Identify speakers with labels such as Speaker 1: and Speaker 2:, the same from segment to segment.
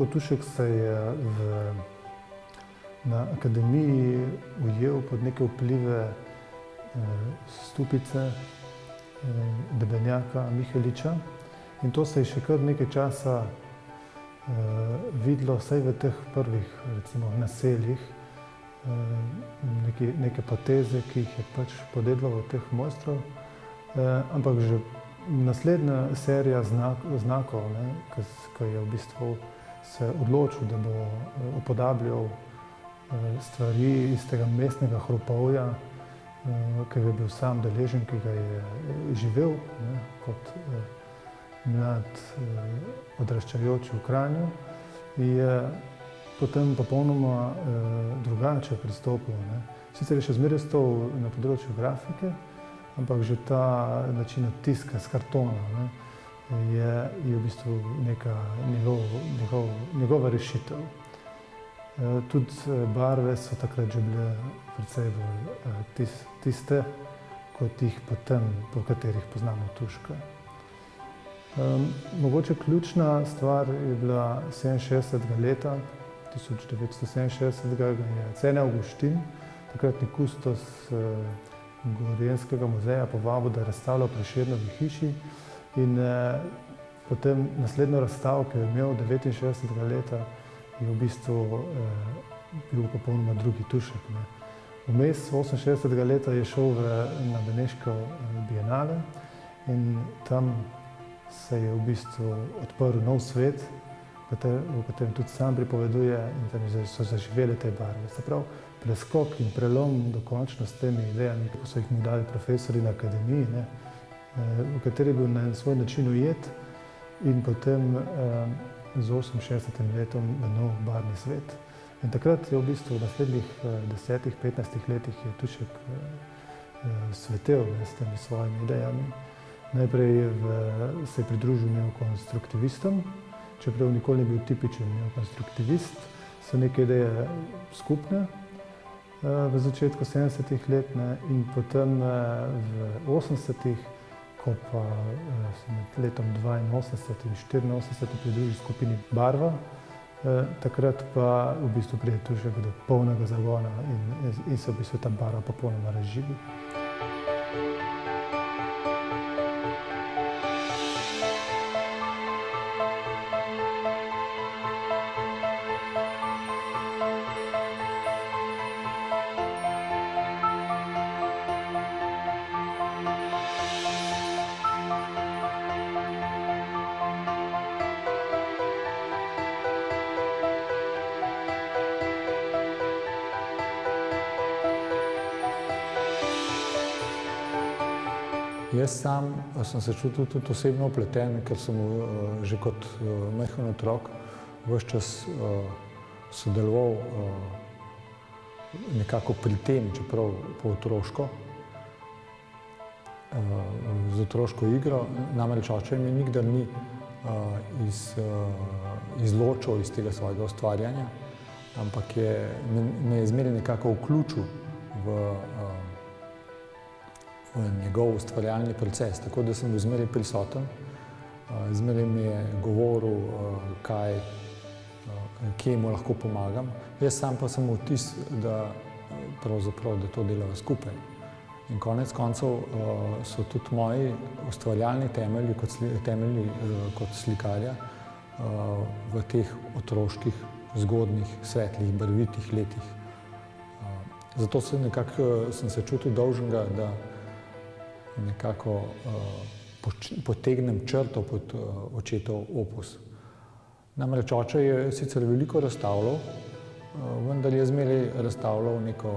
Speaker 1: Milko Tušek se je na akademiji ujel pod neke vplive Stupice, Debenjaka, Miheliča in to se je še kar nekaj časa videlo, vsaj v teh prvih, recimo, naseljih, neke poteze, ki jih je pač podedalo od teh mojstrov, ampak že naslednja serija znakov, ki je v bistvu se odločil, da bo upodabljal stvari iz tega mestnega hrupovja, ki je bil sam deležen, ki ga je živel kot mlad odraščajoč v Kranju, je potem popolnoma drugače pristopil. Sicer je še zmeraj ostal na področju grafike, ampak že ta način tiska s kartona je v bistvu neka njegova rešitev. Tudi barve so takrat že bile precej bolj tiste, kot jih potem, po katerih poznamo Tuška. Mogoče ključna stvar je bila 67. leta, 1967. ga je Cene Avguštin, takratni kustos Gorenjskega muzeja, povabil, da je razstavljal v Prešernovi hiši in potem naslednjo razstavo, ki jo je imel 69. leta, je v bistvu bil popolnoma drugi Tušek. Vmes 68. leta je šel na Beneško bienale in tam se je v bistvu odprl nov svet, v katerem tudi sam pripoveduje in tam so zaživele te barve. Se pravi, preskok in prelom dokončno s temi idejami, ki so jih mu dali profesori na akademiji, v kateri je bil na svoj način ujet in potem z 68. letom v nov barvni svet. In takrat je v bistvu v naslednjih 10-15 letih je Tušek svetel s temi svojimi idejami. Najprej se je pridružil neokonstruktivistom, čeprav nikoli ni bil tipičen neokonstruktivist, so neke ideje skupne v začetku 70. let in potem v 80. ko pa med letom 82 in 84 pridružil skupini Barva, takrat pa v bistvu pride Tušek do polnega zagona in se v bistvu ta barva popolnoma razživi.
Speaker 2: Jaz sam sem se čutil tudi osebno vpleten, ker sem že kot majhen otrok ves čas sodeloval nekako pri tem, čeprav po otroško, z otroško igro. Namreč oče me nikdar ni izločil iz tega svojega ustvarjanja, ampak me je zmeraj nekako vključil v njegov ustvarjalni proces, tako da sem bil zmeraj prisoten. Zmeraj mi je govoril, kje mu lahko pomagam. Jaz sam pa sem vtis, da to delava skupaj. In konec koncev so tudi moji ustvarjalni temelji kot slikarja v teh otroških, zgodnjih, svetlih, barvitih letih. Zato sem se čutil dolžnega, da nekako potegnem črto pod očetov opus. Namreč oče je sicer veliko razstavljal, vendar je zmeraj razstavljal neko,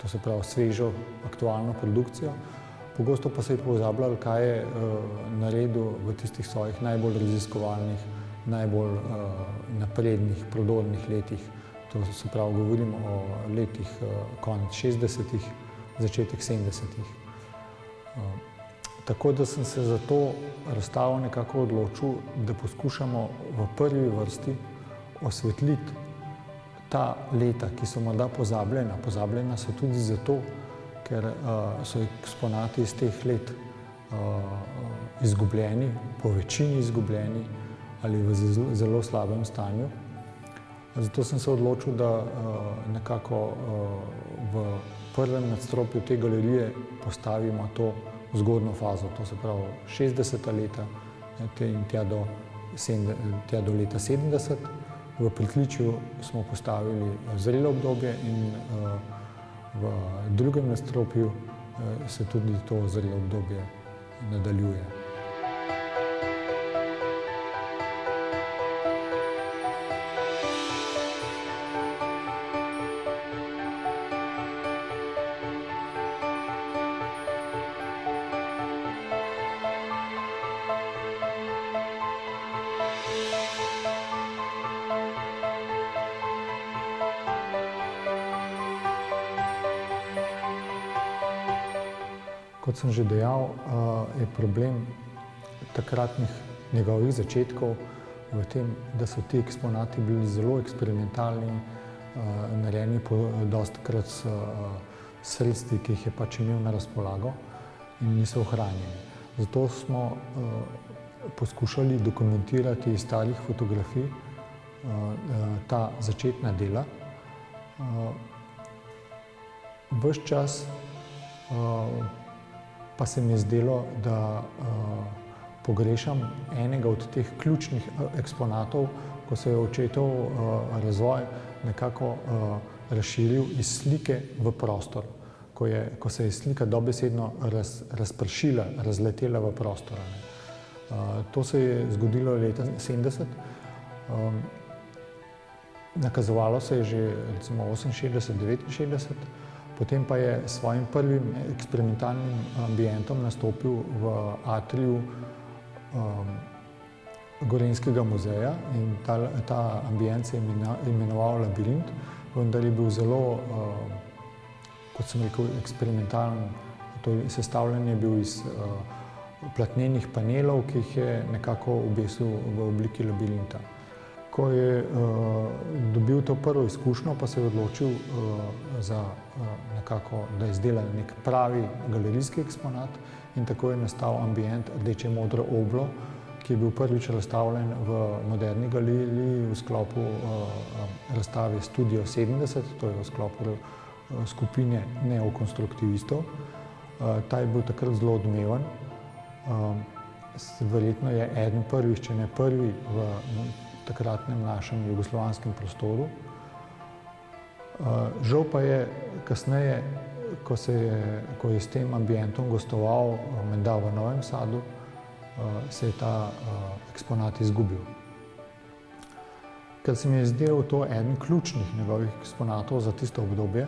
Speaker 2: to se pravi, svežo, aktualno produkcijo. Pogosto pa se je pozabljal, kaj je naredil v tistih svojih najbolj raziskovalnih, najbolj naprednih, prodornih letih. To se pravi, govorim o letih konec 60-ih, začetek 70-ih. Tako da sem se za to razstavo nekako odločil, da poskušamo v prvi vrsti osvetliti ta leta, ki so morda pozabljena. Pozabljena so tudi zato, ker so eksponati iz teh let izgubljeni, po večini izgubljeni, ali v zelo slabem stanju. Zato sem se odločil, da nekako v prvem nadstropju te galerije postavimo to zgodnjo fazo, to se pravi 60. leta in tja do leta 70. V pritličju smo postavili zrelo obdobje in v drugem nadstropju se tudi to zrelo obdobje nadaljuje. Kot sem že dejal, je problem takratnih njegovih začetkov v tem, da so ti eksponati bili zelo eksperimentalni, narejeni dostikrat s sredstvi, ki jih je pač imel na razpolago in niso ohranjeni. Zato smo poskušali dokumentirati iz starih fotografij ta začetna dela. Ves čas pa se mi je zdelo, da pogrešam enega od teh ključnih eksponatov, ko se je očetov razvoj nekako razširil iz slike v prostor, ko se je slika dobesedno razpršila, razletela v prostor. To se je zgodilo leta 70. Nakazovalo se je že recimo 68, 69. Potem pa je s svojim prvim eksperimentalnim ambientom nastopil v atriju Gorenjskega muzeja in ta ambient se je imenoval Labirint, vendar je bil zelo, kot sem rekel, eksperimentalen. Sestavljen je bil iz platnenih panelov, ki jih je nekako obesil v obliki labirinta. Ko je dobil to prvo izkušnjo, pa se je odločil za nekako, da izdela nek pravi galerijski eksponat in tako je nastal ambient Rdeče modro oblo, ki je bil prvič razstavljen v Moderni galeriji v sklopu razstave Studio 70, to je v sklopu skupine neokonstruktivistov. Ta je bil takrat zelo odmeven. Verjetno je eden prvih, če ne prvi v takratnem našem jugoslovanskem prostoru. Žal pa je kasneje, ko je s tem ambientom gostoval menda v Novem Sadu, se je ta eksponat izgubil. Ker se mi je zdel to eden ključnih njegovih eksponatov za tisto obdobje,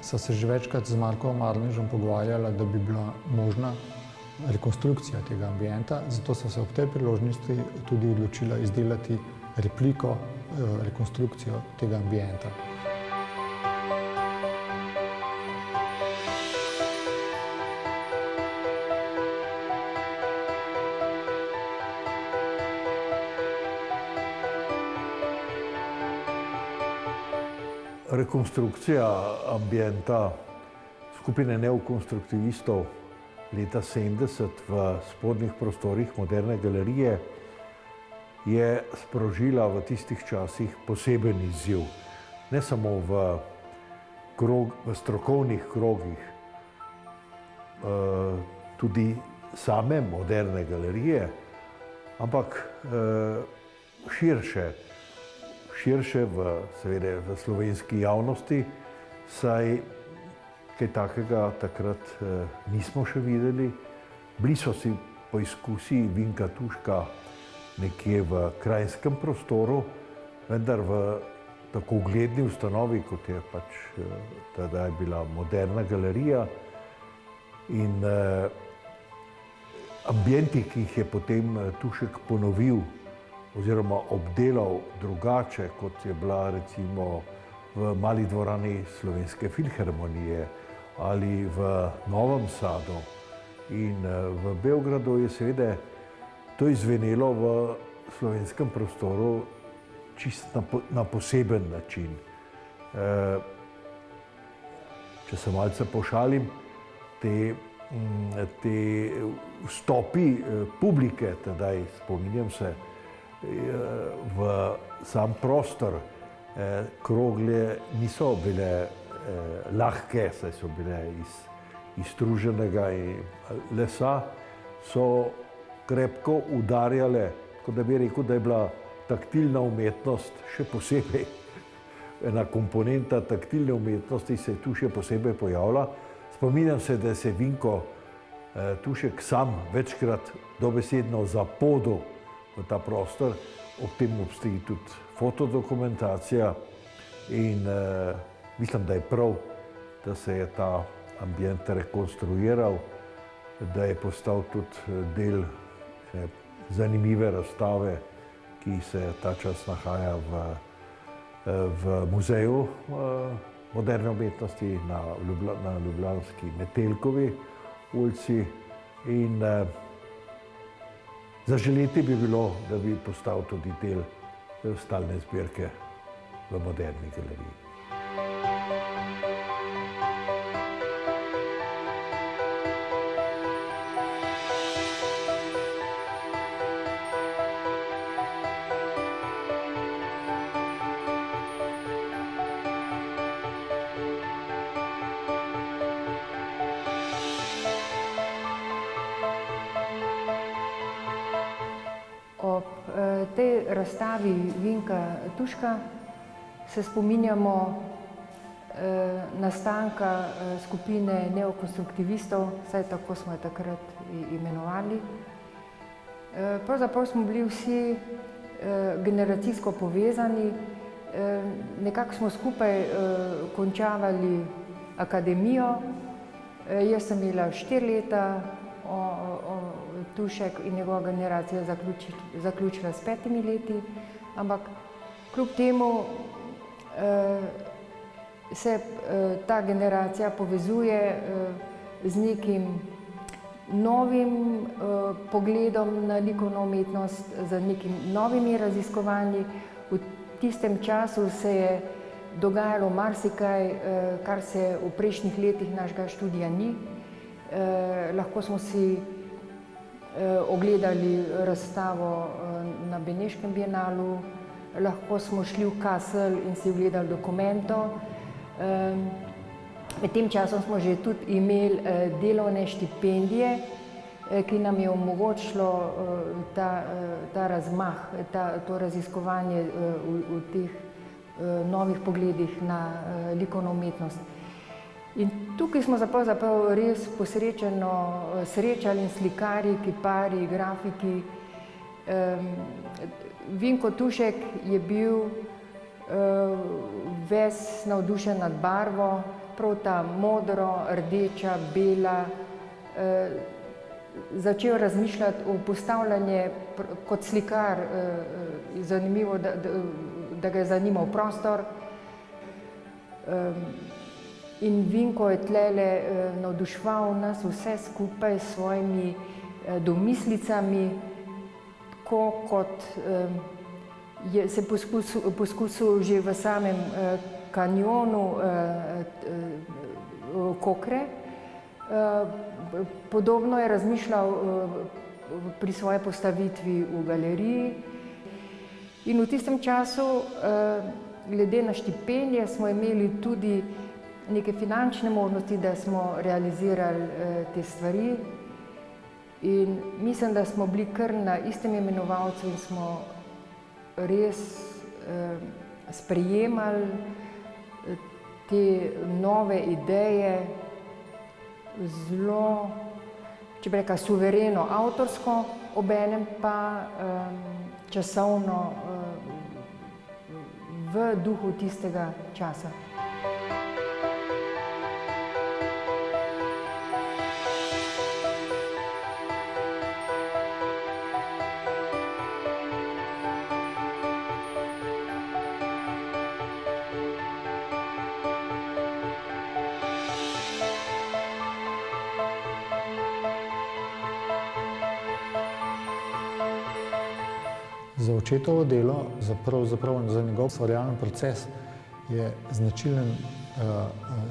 Speaker 2: sva se že večkrat z Markom Arnežem pogovarjala, da bi bila možna rekonstrukcija tega ambienta, zato so se ob tej priložnosti tudi odločila izdelati repliko, rekonstrukcijo tega ambienta.
Speaker 3: Rekonstrukcija ambienta skupine neokonstruktivistov leta 70 v spodnjih prostorih Moderne galerije je sprožila v tistih časih poseben izziv. Ne samo v strokovnih krogih, tudi same Moderne galerije, ampak širše seveda v slovenski javnosti, saj kaj takega takrat nismo še videli. Bili so si poizkusi Vinka Tuška nekje v Kranjskem prostoru, vendar v tako ugledni ustanovi, kot je pač tedaj bila Moderna galerija. In ambienti, ki jih je potem Tušek ponovil oziroma obdelal drugače, kot je bila recimo v Mali dvorani Slovenske filharmonije ali v Novem Sadu in v Beogradu, je seveda to izvenelo v slovenskem prostoru čisto na poseben način. Če se malce pošalim, te vstopi publike tedaj, spominjam se, v sam prostor. Krogle niso bile lahke, saj so bile iz struženega lesa, so krepko udarjale, tako da bi rekel, da je bila taktilna umetnost še posebej, ena komponenta taktilne umetnosti se je tu še posebej pojavila. Spominjam se, da se je Vinko Tušek sam večkrat dobesedno zapodil v ta prostor, ob tem obstoji tudi fotodokumentacija in mislim, da je prav, da se je ta ambient rekonstruiral, da je postal tudi del zanimive razstave, ki se ta čas nahaja v muzeju moderne umetnosti na ljubljanski Metelkovi ulici in zaželeti bi bilo, da bi postal tudi del stalne zbirke v Moderni galeriji.
Speaker 4: Ob tej razstavi Vinka Tuška se spominjamo nastanka skupine neokonstruktivistov, vsaj tako smo jo takrat imenovali. Pravzaprav smo bili vsi generacijsko povezani, nekako smo skupaj končavali akademijo. Jaz sem imela 4 leta, Tušek in njegova generacija zaključila s 5 leti, ampak kljub temu se ta generacija povezuje z nekim novim pogledom na likovno umetnost, z nekimi novimi raziskovanji. V tistem času se je dogajalo marsikaj, kar se v prejšnjih letih našega študija ni. Lahko smo si ogledali razstavo na Beneškem bienalu, lahko smo šli v Kassel in si ogledali Documento. Med tem časom smo že tudi imeli delovne štipendije, ki nam je omogočilo ta razmah, to raziskovanje v teh novih pogledih na likovno umetnost. In tukaj smo pravzaprav res posrečeno srečali in slikarji, kiparji, grafiki. Vinko Tušek je bil ves navdušen nad barvo, prav ta modro, rdeča, bela. Začel razmišljati o postavljanju kot slikar, zanimivo, da ga je zanimal prostor. In Vinko je tlele navduševal nas vse skupaj s svojimi domislicami, tako kot se poskusil že v samem kanjonu Kokre. Podobno je razmišljal pri svoji postavitvi v galeriji. In v tistem času, glede na štipendije, smo imeli tudi neke finančne možnosti, da smo realizirali te stvari. In mislim, da smo bili kar na istem imenovalcu in smo res sprejemali te nove ideje zelo, če bi rekla, suvereno, avtorsko, obenem pa časovno v duhu tistega časa.
Speaker 2: Za očetovo delo, pravzaprav za njegov ustvarjalni proces, je značilen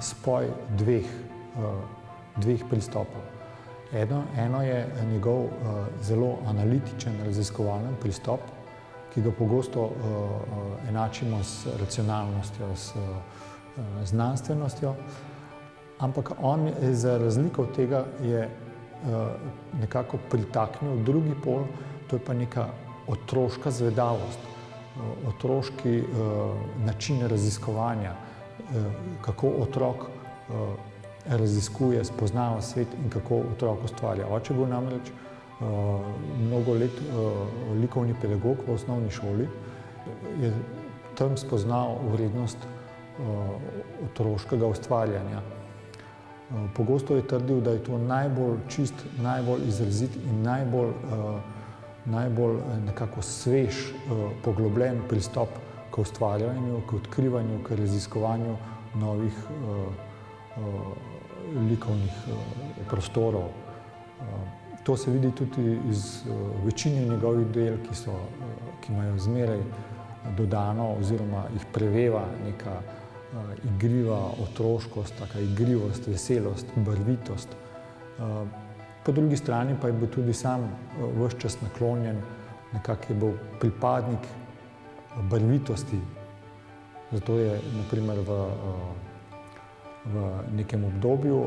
Speaker 2: spoj dveh pristopov. Eno je njegov zelo analitičen, raziskovalen pristop, ki ga pogosto enačimo s racionalnostjo, s znanstvenostjo, ampak on je za razliko od tega je nekako pritaknil drugi pol, to je pa neka otroška zvedavost, otroški način raziskovanja, kako otrok raziskuje, spoznava svet in kako otrok ustvarja. Oče je bil namreč mnogo let likovni pedagog v osnovni šoli, je tam spoznal vrednost otroškega ustvarjanja. Pogosto je trdil, da je to najbolj čist, najbolj izrazit in najbolj nekako svež, poglobljen pristop k ustvarjanju, k odkrivanju, k raziskovanju novih likovnih prostorov. To se vidi tudi iz večine njegovih del, ki imajo zmeraj dodano oziroma jih preveva neka igriva otroškost, taka igrivost, veselost, barvitost. Po drugi strani pa je bil tudi sam ves čas naklonjen, nekako je bil pripadnik barvitosti. Zato je na primer v nekem obdobju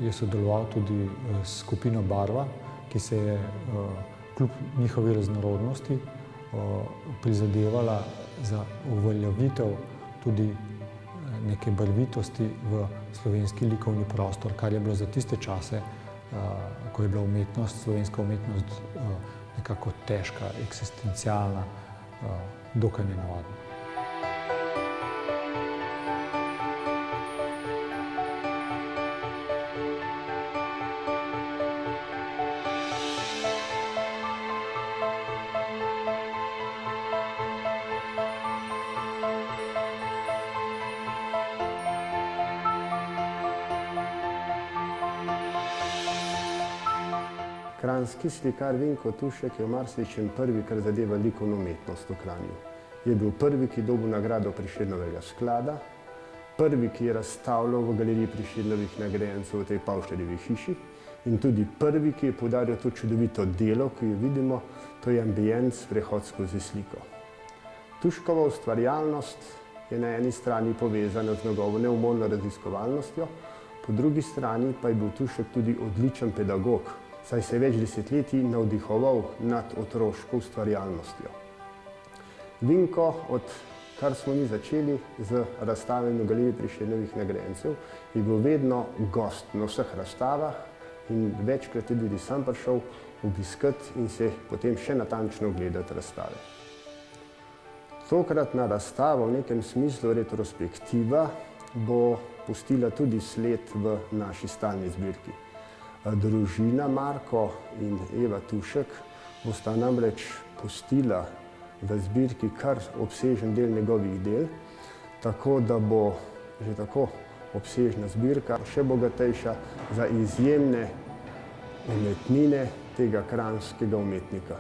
Speaker 2: je sodeloval tudi s skupino Barva, ki se je kljub njihovi raznorodnosti prizadevala za uveljavitev tudi neke barvitosti v slovenski likovni prostor, kar je bilo za tiste čase, ko je bila umetnost, slovenska umetnost nekako težka, eksistencialna, dokaj nenavadna.
Speaker 5: Kranjski slikar Vinko Tušek je v marsičem prvi, kar zadeva likovno umetnost v Kranju. Je bil prvi, ki je dobil nagrado Prešernovega sklada, prvi, ki je razstavljal v galeriji Prešernovih nagrajencev v tej Pavšarjevi hiši in tudi prvi, ki je poudaril to čudovito delo, ki jo vidimo, to je ambient, sprehod skozi sliko. Tuškova ustvarjalnost je na eni strani povezana z njegovo neumorno raziskovalnostjo, po drugi strani pa je bil Tušek tudi odličen pedagog, saj se je več desetletij navdihoval nad otroško ustvarjalnostjo. Vinko, odkar smo mi začeli z razstavami v galeriji Prešernovih nagrajencev, je bil vedno gost na vseh razstavah in večkrat je tudi sam prišel obiskat in se potem še natančno ogledati razstave. Tokratna razstava v nekem smislu retrospektiva bo pustila tudi sled v naši stalni zbirki. Družina Marko in Eva Tušek bosta namreč pustila v zbirki kar obsežen del njegovih del, tako da bo že tako obsežna zbirka še bogatejša za izjemne umetnine tega kranjskega umetnika.